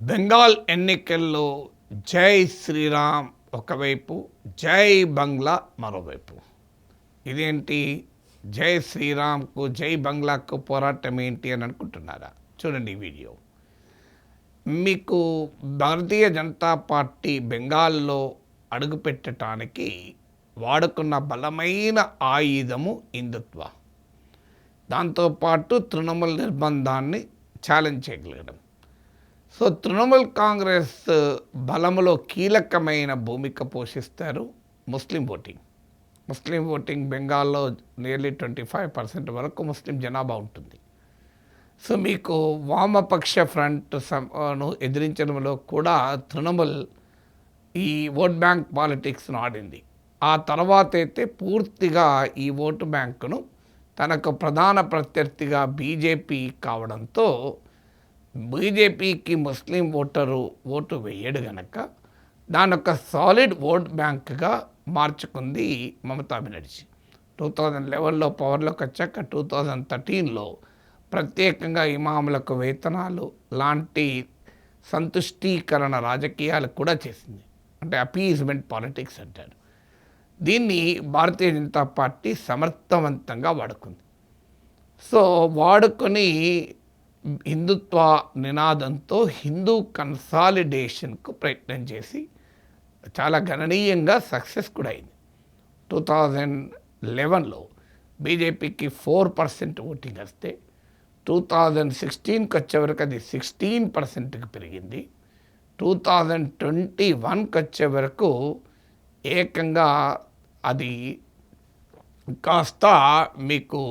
బెంగాల్ ఎన్నికల్లో జై శ్రీరామ్ ఒకవైపు, జై బంగ్లా మరోవైపు. ఇదేంటి జై శ్రీరామ్కు జై బంగ్లాకు పోరాటం ఏంటి అని అనుకుంటున్నారా? చూడండి ఈ వీడియో. మీకు భారతీయ జనతా పార్టీ బెంగాల్లో అడుగుపెట్టడానికి వాడుకున్న బలమైన ఆయుధము హిందుత్వ. దాంతోపాటు తృణమూల్ నిర్బంధాన్ని ఛాలెంజ్ చేయగలగడం. సో తృణమూల్ కాంగ్రెస్ బలములో కీలకమైన భూమిక పోషిస్తారు ముస్లిం ఓటింగ్ బెంగాల్లో నియర్లీ 25% వరకు ముస్లిం జనాభా ఉంటుంది. సో మీకు వామపక్ష ఫ్రంట్ను ఎదిరించడంలో కూడా తృణమూల్ ఈ ఓట్ బ్యాంక్ పాలిటిక్స్ను ఆడింది. ఆ తర్వాత అయితే పూర్తిగా ఈ ఓటు బ్యాంకును తనకు ప్రధాన ప్రత్యర్థిగా బీజేపీ కావడంతో బీజేపీకి ముస్లిం ఓటు వేయడు గనక దాని ఒక సాలిడ్ ఓట్ బ్యాంక్గా మార్చుకుంది మమతా బెనర్జీ. 2011లో పవర్లోకి వచ్చాక 2013లో ప్రత్యేకంగా ఇమాములకు వేతనాలు లాంటి సంతుష్టీకరణ రాజకీయాలు కూడా చేసింది. అంటే అపీజ్మెంట్ పాలిటిక్స్ అంటారు. దీన్ని భారతీయ జనతా పార్టీ సమర్థవంతంగా వాడుకుంది. సో వాడుకొని హిందుత్వ నినాదంతో హిందూ కన్సాలిడేషన్కు ప్రయత్నం చేసి చాలా గణనీయంగా సక్సెస్ కూడా అయింది. 2011లో బీజేపీకి 4% ఓటింగ్ వస్తే 2016కి వచ్చేవరకు అది 16%కి పెరిగింది. 2021కి వచ్చే వరకు ఏకంగా అది కాస్త మీకు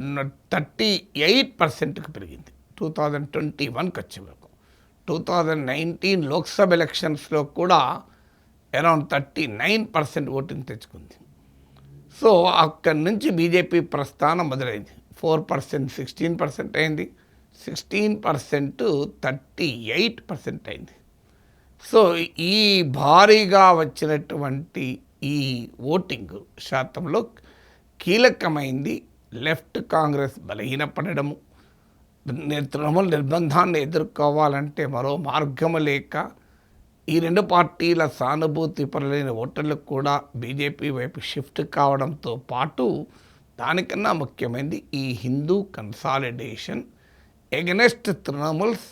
38%కి పెరిగింది 2021కి వచ్చే వరకు. 2019 లోక్సభ ఎలక్షన్స్లో కూడా అరౌండ్ 39% ఓటింగ్ తెచ్చుకుంది. సో అక్కడి నుంచి బీజేపీ ప్రస్థానం మొదలైంది. 4% 16% అయింది, 16% 38% అయింది. సో ఈ భారీగా వచ్చినటువంటి ఈ ఓటింగ్ శాతంలో కీలకమైంది లెఫ్ట్ కాంగ్రెస్ బలహీనపడము, తృణమూల్ నిర్బంధాన్ని ఎదుర్కోవాలంటే మరో మార్గము లేక ఈ రెండు పార్టీల సానుభూతి పరులైన ఓటర్లకు కూడా బీజేపీ వైపు షిఫ్ట్ కావడంతో పాటు దానికన్నా ముఖ్యమైనది ఈ హిందూ కన్సాలిడేషన్ ఎగనెస్ట్ తృణమూల్స్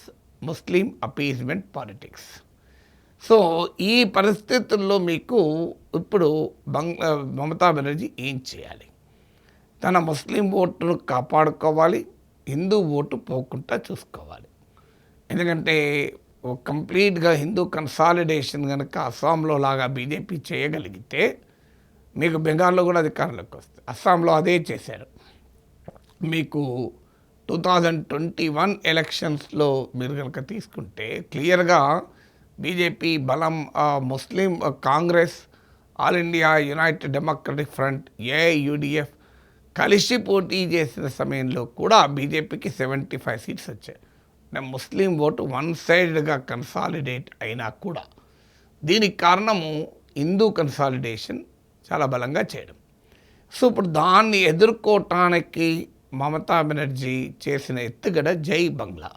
ముస్లిం అపీజ్మెంట్ పాలిటిక్స్. సో ఈ పరిస్థితుల్లో మీకు ఇప్పుడు మమతా బెనర్జీ ఏం చేయాలి? తన ముస్లిం ఓటును కాపాడుకోవాలి, హిందూ ఓటు పోకుండా చూసుకోవాలి. ఎందుకంటే కంప్లీట్గా హిందూ కన్సాలిడేషన్ కనుక అస్సాంలో లాగా బీజేపీ చేయగలిగితే మీకు బెంగాల్లో కూడా అధికారంలోకి వస్తుంది. అస్సాంలో అదే చేశారు. మీకు 2021 ఎలక్షన్స్లో మీరు కనుక తీసుకుంటే క్లియర్గా బీజేపీ బలం ముస్లిం కాంగ్రెస్, ఆల్ ఇండియా యునైటెడ్ డెమోక్రటిక్ ఫ్రంట్, ఏఐయుడిఎఫ్ కలిసి పోటీ చేసిన సమయంలో కూడా బీజేపీకి 75 సీట్స్ వచ్చాయి. ముస్లిం ఓటు వన్ సైడ్గా కన్సాలిడేట్ అయినా కూడా దీనికి కారణము హిందూ కన్సాలిడేషన్ చాలా బలంగా చేయడం. సో ఇప్పుడు దాన్ని ఎదుర్కోవటానికి మమతా బెనర్జీ చేసిన ఎత్తుగడ జై బంగ్లా.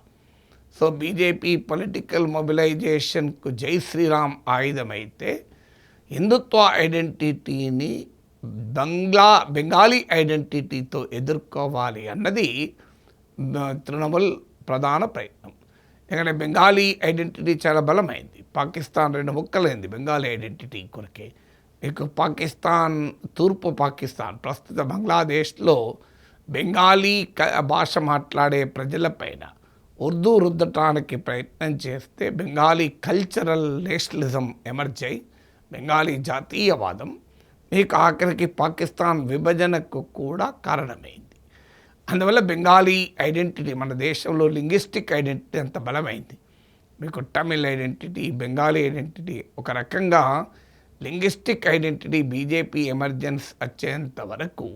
సో బీజేపీ పొలిటికల్ మొబిలైజేషన్కు జై శ్రీరామ్ ఆయుధమైతే హిందుత్వ ఐడెంటిటీని బెంగాలీ ఐడెంటిటీతో ఎదుర్కోవాలి అన్నది తృణమూల్ ప్రధాన ప్రయత్నం. ఎందుకంటే బెంగాలీ ఐడెంటిటీ చాలా బలమైంది. పాకిస్తాన్ 2 ముక్కలైంది బెంగాలీ ఐడెంటిటీ కొరకే. మీకు పాకిస్తాన్, తూర్పు పాకిస్తాన్, ప్రస్తుత బంగ్లాదేశ్లో బెంగాలీ భాష మాట్లాడే ప్రజలపైన ఉర్దూ రుద్దటానికి ప్రయత్నం చేస్తే బెంగాలీ కల్చరల్ నేషనలిజం ఎమర్జ్ అయి బెంగాలీ జాతీయవాదం మీకు ఆఖరికి పాకిస్తాన్ విభజనకు కూడా కారణమైంది. అందువల్ల బెంగాలీ ఐడెంటిటీ మన దేశంలో లింగ్విస్టిక్ ఐడెంటిటీ అంత బలమైంది. మీకు తమిళ్ ఐడెంటిటీ, బెంగాలీ ఐడెంటిటీ ఒక రకంగా లింగ్విస్టిక్ ఐడెంటిటీ బీజేపీ ఎమర్జెన్స్ వచ్చేంత వరకు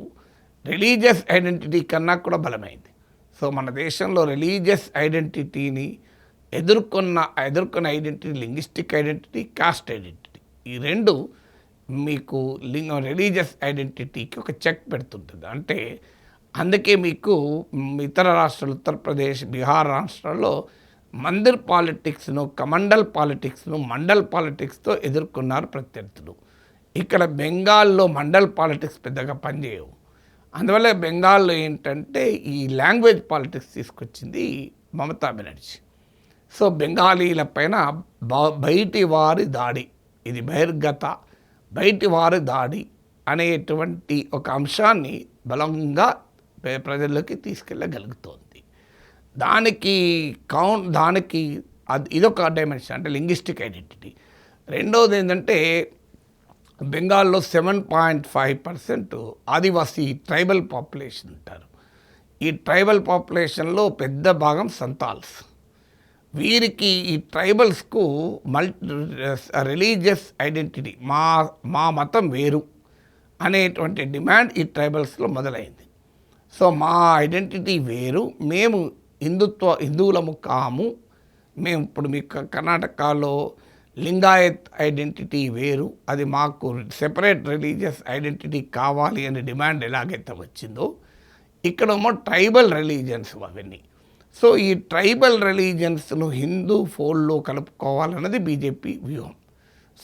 రిలీజియస్ ఐడెంటిటీ కన్నా కూడా బలమైంది. సో మన దేశంలో రిలీజియస్ ఐడెంటిటీని ఎదుర్కొన్న identity linguistic identity, cost identity. ఈ రెండు మీకు రిలీజియస్ ఐడెంటిటీకి ఒక చెక్ పెడుతుంటుంది. అంటే అందుకే మీకు ఇతర రాష్ట్రాలు, ఉత్తరప్రదేశ్, బీహార్ రాష్ట్రాల్లో మందిర్ పాలిటిక్స్ను, కమండల్ పాలిటిక్స్ను, మండల్ పాలిటిక్స్తో ఎదుర్కొన్నారు ప్రత్యర్థులు. ఇక్కడ బెంగాల్లో మండల్ పాలిటిక్స్ పెద్దగా పనిచేయవు. అందువల్ల బెంగాల్లో ఏంటంటే ఈ లాంగ్వేజ్ పాలిటిక్స్ తీసుకొచ్చింది మమతా బెనర్జీ. సో బెంగాలీల పైన బయటి వారి దాడి, ఇది బహిర్గత బయటి వారి దాడి అనేటువంటి ఒక అంశాన్ని బలంగా ప్రజల్లోకి తీసుకెళ్ళగలుగుతోంది. దానికి ఇదొక డైమెన్షన్, అంటే లింగ్విస్టిక్ ఐడెంటిటీ. రెండవది ఏంటంటే బెంగాల్లో 7.5% ఆదివాసీ ట్రైబల్ పాపులేషన్ ఉంటారు. ఈ ట్రైబల్ పాపులేషన్లో పెద్ద భాగం సంతాల్స్. వీరికి ఈ ట్రైబల్స్కు రిలీజియస్ ఐడెంటిటీ, మా మతం వేరు అనేటువంటి డిమాండ్ ఈ ట్రైబల్స్లో మొదలైంది. సో మా ఐడెంటిటీ వేరు, మేము హిందువులము కాము, మేము ఇప్పుడు మీకు కర్ణాటకలో లింగాయత్ ఐడెంటిటీ వేరు, అది మాకు సెపరేట్ రిలీజియస్ ఐడెంటిటీ కావాలి అనే డిమాండ్ ఎలాగైతే వచ్చిందో ఇక్కడేమో ట్రైబల్ రిలీజియన్స్ అవన్నీ. సో ఈ ట్రైబల్ రిలీజియన్స్ను హిందూ ఫోల్డ్లో కలుపుకోవాలన్నది బీజేపీ వ్యూహం.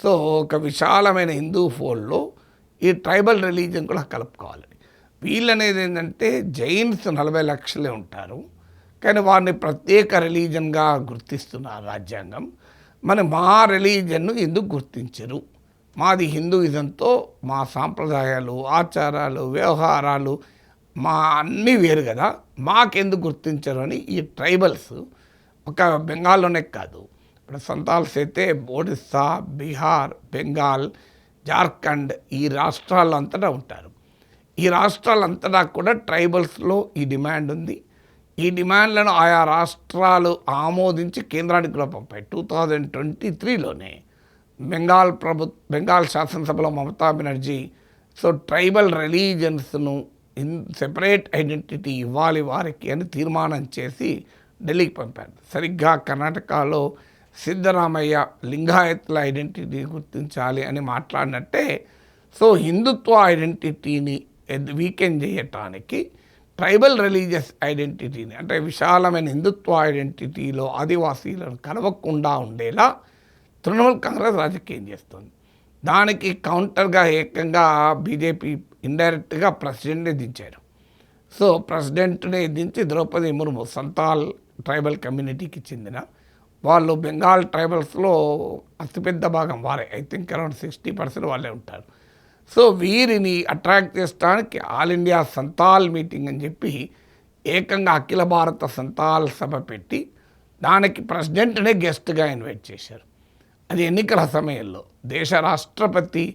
సో ఒక విశాలమైన హిందూ ఫోల్డ్లో ఈ ట్రైబల్ రిలీజియన్ కూడా కలుపుకోవాలని. వీళ్ళనేది ఏంటంటే జైన్స్ 40 లక్షలే ఉంటారు, కానీ వారిని ప్రత్యేక రిలీజన్గా గుర్తిస్తున్నారు రాజ్యాంగం. మా రిలీజన్ను ఎందుకు గుర్తించరు? మాది హిందూయిజంతో మా సాంప్రదాయాలు, ఆచారాలు, వ్యవహారాలు మా అన్నీ వేరు కదా, మాకెందుకు గుర్తించరు అని ఈ ట్రైబల్స్ ఒక బెంగాల్లోనే కాదు, ఇప్పుడు సంతాల్స్ అయితే ఒడిస్సా, బీహార్, బెంగాల్, జార్ఖండ్ ఈ రాష్ట్రాల్లో అంతటా ఉంటారు. ఈ రాష్ట్రాలంతటా కూడా ట్రైబల్స్లో ఈ డిమాండ్ ఉంది. ఈ డిమాండ్లను ఆయా రాష్ట్రాలు ఆమోదించి కేంద్రానికి కూడా పంపాయి. 2023లోనే బెంగాల్ శాసనసభలో మమతా బెనర్జీ సో ట్రైబల్ రిలీజియన్స్ను సెపరేట్ ఐడెంటిటీ ఇవ్వాలి వారికి అని తీర్మానం చేసి ఢిల్లీకి పంపారు. సరిగ్గా కర్ణాటకలో సిద్ధరామయ్య లింగాయత్ల ఐడెంటిటీ గుర్తించాలి అని మాట్లాడినట్టే, సో హిందుత్వ ఐడెంటిటీని వీకెండ్ చేయటానికి ట్రైబల్ రిలీజియస్ ఐడెంటిటీని, అంటే విశాలమైన హిందుత్వ ఐడెంటిటీలో ఆదివాసీలను కలవకుండా ఉండేలా తృణమూల్ కాంగ్రెస్ రాజకీయం చేస్తుంది. దానికి కౌంటర్గా ఏకంగా బీజేపీ ఇండైరెక్ట్గా ప్రెసిడెంట్ని దించారు. సో ప్రెసిడెంట్ని దించి ద్రౌపది ముర్ము సంతాల్ ట్రైబల్ కమ్యూనిటీకి చెందిన వాళ్ళు, బెంగాల్ ట్రైబల్స్లో అతిపెద్ద భాగం వారే, ఐ థింక్ అరౌండ్ 60% వాళ్ళే ఉంటారు. సో వీరిని అట్రాక్ట్ చేసడానికి ఆల్ ఇండియా సంతాల్ మీటింగ్ అని చెప్పి ఏకంగా అఖిల భారత సంతాల్ సభ పెట్టి దానికి ప్రెసిడెంట్నే గెస్ట్గా ఇన్వైట్ చేశారు. అది ఎన్నికల సమయంలో, దేశ రాష్ట్రపతి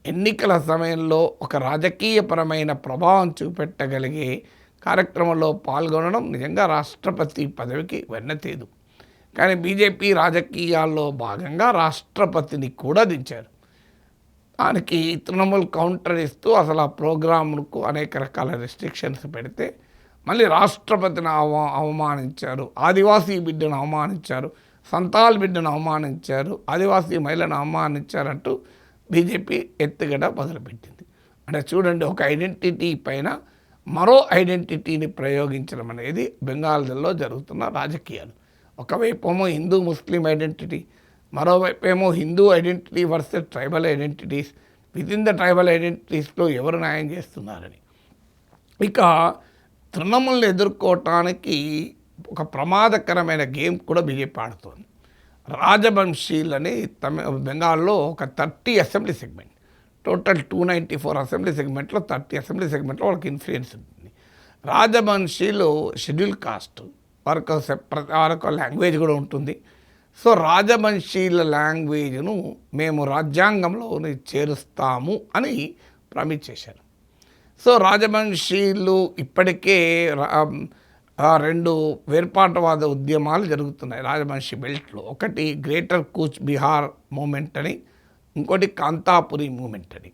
ఎన్నికల సమయంలో ఒక రాజకీయపరమైన ప్రభావం చూపెట్టగలిగే కార్యక్రమంలో పాల్గొనడం నిజంగా రాష్ట్రపతి పదవికి వెన్నతేదు. కానీ బీజేపీ రాజకీయాల్లో భాగంగా రాష్ట్రపతిని కూడా దించారు. దానికి తృణమూల్ కౌంటర్ ఇస్తూ అసలు ఆ ప్రోగ్రాంకు అనేక రకాల రెస్ట్రిక్షన్స్ పెడితే మళ్ళీ రాష్ట్రపతిని అవమానించారు, ఆదివాసీ బిడ్డను అవమానించారు, సంతాల్ బిడ్డను అవమానించారు, ఆదివాసీ మహిళను అవమానించారంటూ బీజేపీ ఎత్తుగడ మొదలుపెట్టింది. అంటే చూడండి, ఒక ఐడెంటిటీ పైన మరో ఐడెంటిటీని ప్రయోగించడం అనేది బెంగాల్లో జరుగుతున్న రాజకీయాలు. ఒకవైపేమో హిందూ ముస్లిం ఐడెంటిటీ, మరోవైపేమో Hindu identity versus tribal identities, within the tribal ఐడెంటిటీస్లో ఎవరు న్యాయం చేస్తున్నారని. ఇక తృణమూల్ని ఎదుర్కోవటానికి ఒక ప్రమాదకరమైన గేమ్ కూడా బీజేపీ ఆడుతోంది. రాజవంశీలని బెంగాల్లో ఒక 30 అసెంబ్లీ సెగ్మెంట్, టోటల్ 294 అసెంబ్లీ సెగ్మెంట్లో 30 అసెంబ్లీ సెగ్మెంట్లో వాళ్ళకి ఇన్ఫ్లుయెన్స్ ఉంటుంది. రాజవంశీలు షెడ్యూల్ కాస్ట్, వారికి లాంగ్వేజ్ కూడా ఉంటుంది. సో రాజవంశీల లాంగ్వేజ్ను మేము రాజ్యాంగంలో చేరుస్తాము అని ప్రామిస్ చేశారు. సో రాజవంశీలు ఇప్పటికే 2 వేర్పాటువాద ఉద్యమాలు జరుగుతున్నాయి రాజవంశీ బెల్ట్లో. ఒకటి గ్రేటర్ కూచ్ బిహార్ మూమెంట్ అని, ఇంకోటి కాంతాపురి మూమెంట్ అని.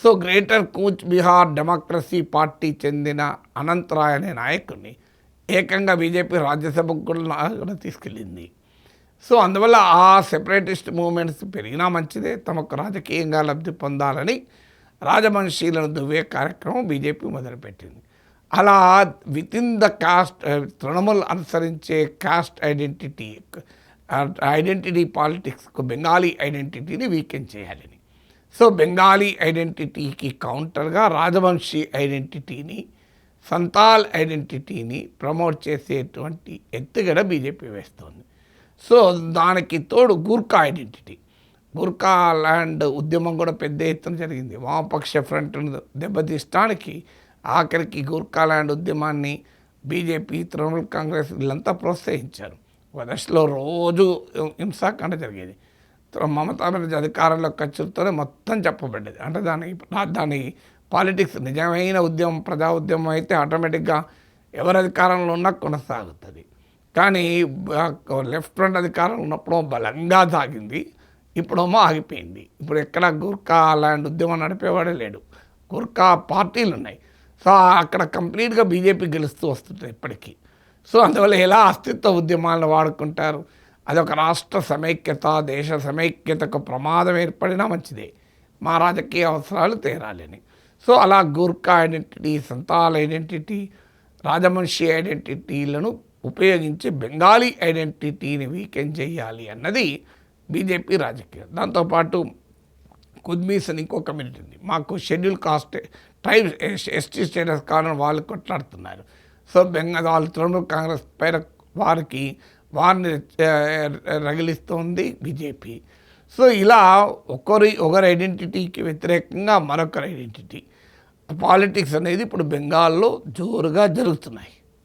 సో గ్రేటర్ కూచ్ బిహార్ డెమోక్రసీ పార్టీ చెందిన అనంతరాయ్ అనే నాయకుడిని ఏకంగా బీజేపీ రాజ్యసభకు కూడా తీసుకెళ్ళింది. సో అందువల్ల ఆ సెపరేటిస్ట్ మూమెంట్స్ పెరిగినా మంచిదే, తమకు రాజకీయంగా లబ్ధి పొందాలని రాజవంశీలను దువ్వే కార్యక్రమం బీజేపీ మొదలుపెట్టింది. అలా వితిన్ ద కాస్ట్ తృణమూల్ అనుసరించే కాస్ట్ ఐడెంటిటీ పాలిటిక్స్కు బెంగాలీ ఐడెంటిటీని వీకెన్ చేయాలని. సో బెంగాలీ ఐడెంటిటీకి కౌంటర్గా రాజవంశీ ఐడెంటిటీని, సంతాల్ ఐడెంటిటీని ప్రమోట్ చేసేటువంటి ఎత్తుగడ బీజేపీ వేస్తోంది. సో దానికి తోడు గూర్ఖా ఐడెంటిటీ, గూర్ఖా ల్యాండ్ ఉద్యమం కూడా పెద్ద ఎత్తున జరిగింది. వామపక్ష ఫ్రంట్ను దెబ్బతీయడానికి ఆఖరికి గూర్ఖా ల్యాండ్ ఉద్యమాన్ని బీజేపీ, తృణమూల్ కాంగ్రెస్ వీళ్ళంతా ప్రోత్సహించారు. ఒక దశలో రోజు హింసాకాండ జరిగేది. మమతా బెనర్జీ అధికారంలోకి వచ్చుతోనే మొత్తం చెప్పబడ్డది. అంటే దాని పాలిటిక్స్ నిజమైన ఉద్యమం, ప్రజా ఉద్యమం అయితే ఆటోమేటిక్గా ఎవరు అధికారంలో ఉన్నా కొనసాగుతుంది. కానీ లెఫ్ట్ ఫ్రంట్ అధికారంలో ఉన్నప్పుడు బలంగా సాగింది, ఇప్పుడేమో ఆగిపోయింది. ఇప్పుడు ఎక్కడ గూర్ఖా ల్యాండ్ ఉద్యమం నడిపేవాడే లేడు, గూర్ఖా పార్టీలు ఉన్నాయి. సో అక్కడ కంప్లీట్గా బీజేపీ గెలుస్తూ వస్తుంది ఇప్పటికీ. సో అందువల్ల ఎలా అస్తిత్వ ఉద్యమాలను వాడుకుంటారు, అదొక రాష్ట్ర సమైక్యత, దేశ సమైక్యతకు ప్రమాదం ఏర్పడినా మంచిదే, మా రాజకీయ అవసరాలు తీరాలని. సో అలా గూర్ఖా ఐడెంటిటీ, సంతాల్ ఐడెంటిటీ, రాజవంశీ ఐడెంటిటీలను ఉపయోగించి బెంగాలీ ఐడెంటిటీని వీకెన్ చేయాలి అన్నది బీజేపీ రాజకీయం. దాంతోపాటు కుద్మీస్ అని ఇంకో కమ్యూనిటీ ఉంది, మాకు schedule caste tribe ST status కావాలని వాళ్ళు కొట్లాడుతున్నారు. సో బెంగాల్ తృణమూల్ కాంగ్రెస్ పైన వారిని రగిలిస్తోంది బీజేపీ. సో ఇలా ఒకరి ఐడెంటిటీకి వ్యతిరేకంగా మరొకరి ఐడెంటిటీ పాలిటిక్స్ అనేది ఇప్పుడు బెంగాల్లో జోరుగా జరుగుతున్నాయి.